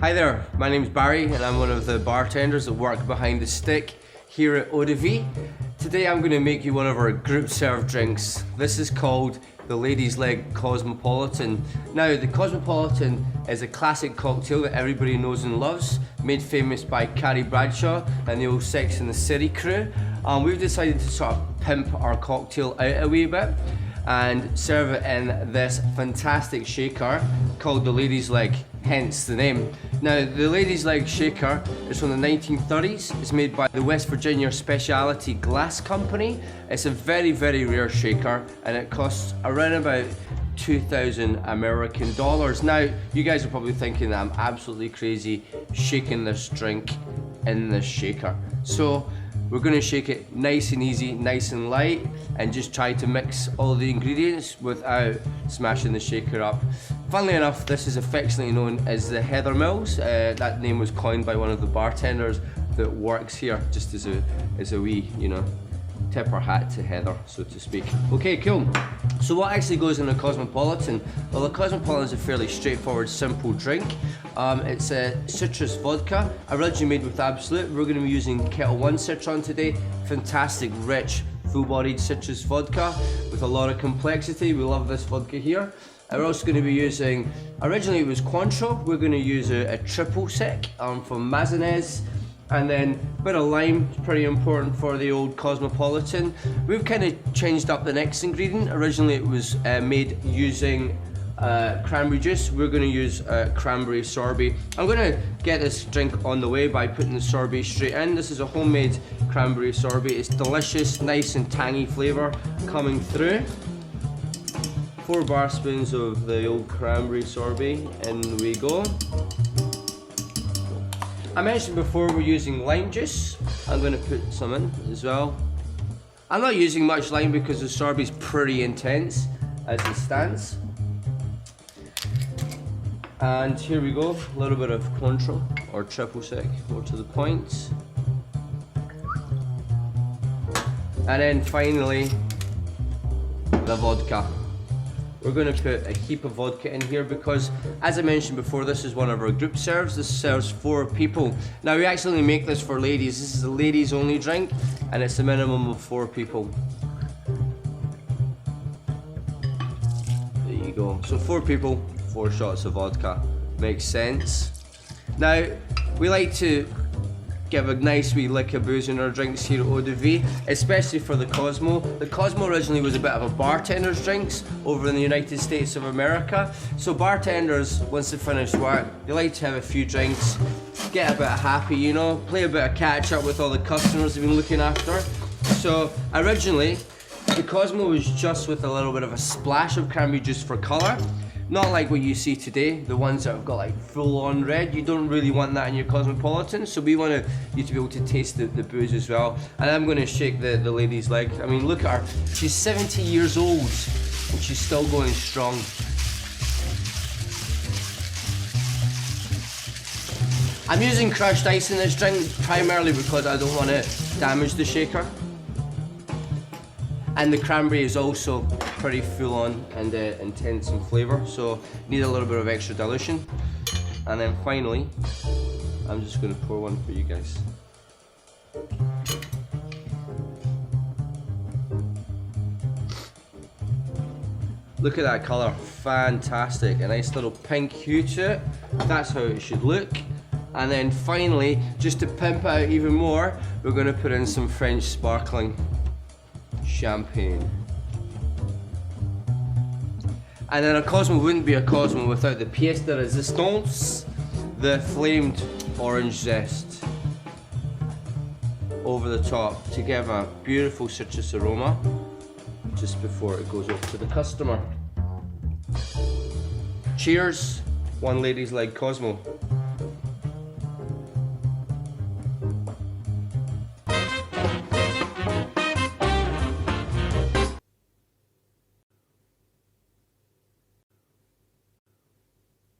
Hi there, my name's Barry and I'm one of the bartenders that work behind the stick here at Eau de Vie. Today I'm going to make you one of our group serve drinks. This is called the Ladies' Leg Cosmopolitan. Now the Cosmopolitan is a classic cocktail that everybody knows and loves, made famous by Carrie Bradshaw and the old Sex and the City crew. We've decided to sort of pimp our cocktail out a wee bit and serve it in this fantastic shaker called the Ladies' Leg, hence the name. Now the Ladies' Leg shaker is from the 1930s. It's made by the West Virginia Specialty Glass Company. It's a very, very rare shaker and it costs around about 2,000 American dollars. Now you guys are probably thinking that I'm absolutely crazy shaking this drink in this shaker. So we're going to shake it nice and easy, nice and light, and just try to mix all the ingredients without smashing the shaker up. Funnily enough, this is affectionately known as the Heather Mills. That name was coined by one of the bartenders that works here, just as a wee, tip our hat to Heather, so to speak. Okay, cool. So what actually goes in a Cosmopolitan? Well, the Cosmopolitan is a fairly straightforward, simple drink. It's a citrus vodka, originally made with Absolute. We're going to be using Kettle One Citron today. Fantastic, rich, full-bodied citrus vodka with a lot of complexity. We love this vodka here. And we're also going to be using, originally it was Cointreau. We're going to use a triple sec from Mazenez. And then a bit of lime, pretty important for the old Cosmopolitan. We've kind of changed up the next ingredient. Originally it was made using cranberry juice. We're going to use cranberry sorbet. I'm going to get this drink on the way by putting the sorbet straight in. This is a homemade cranberry sorbet. It's delicious, nice and tangy flavour coming through. 4 bar spoons of the old cranberry sorbet, in we go. I mentioned before we're using lime juice. I'm going to put some in as well. I'm not using much lime because the sorbet's pretty intense as it stands. And here we go, a little bit of Cointreau or triple sec, more to the point. And then finally, the vodka. We're going to put a heap of vodka in here because, as I mentioned before, this is one of our group serves. This serves 4 people. Now we actually make this for ladies. This is a ladies only drink and it's a minimum of 4 people. There you go. So 4 people, 4 shots of vodka. Makes sense. Now, we like to give a nice wee lick of booze in our drinks here at Eau de Vie, especially for the Cosmo. The Cosmo originally was a bit of a bartender's drinks over in the United States of America. So bartenders, once they finish work, they like to have a few drinks, get a bit happy, play a bit of catch up with all the customers they've been looking after. So originally, the Cosmo was just with a little bit of a splash of cranberry juice for colour. Not like what you see today, the ones that have got like full-on red. You don't really want that in your Cosmopolitan, so we want you to be able to taste the booze as well. And I'm going to shake the lady's leg. I mean, look at her. She's 70 years old and she's still going strong. I'm using crushed ice in this drink primarily because I don't want to damage the shaker. And the cranberry is also pretty full on and intense in flavour, so need a little bit of extra dilution. And then finally, I'm just going to pour one for you guys. Look at that colour, fantastic. A nice little pink hue to it. That's how it should look. And then finally, just to pimp it out even more, we're going to put in some French sparkling champagne. And then a Cosmo wouldn't be a Cosmo without the pièce de résistance, the flamed orange zest over the top to give a beautiful citrus aroma just before it goes up to the customer. Cheers, one Ladies' Leg Cosmo.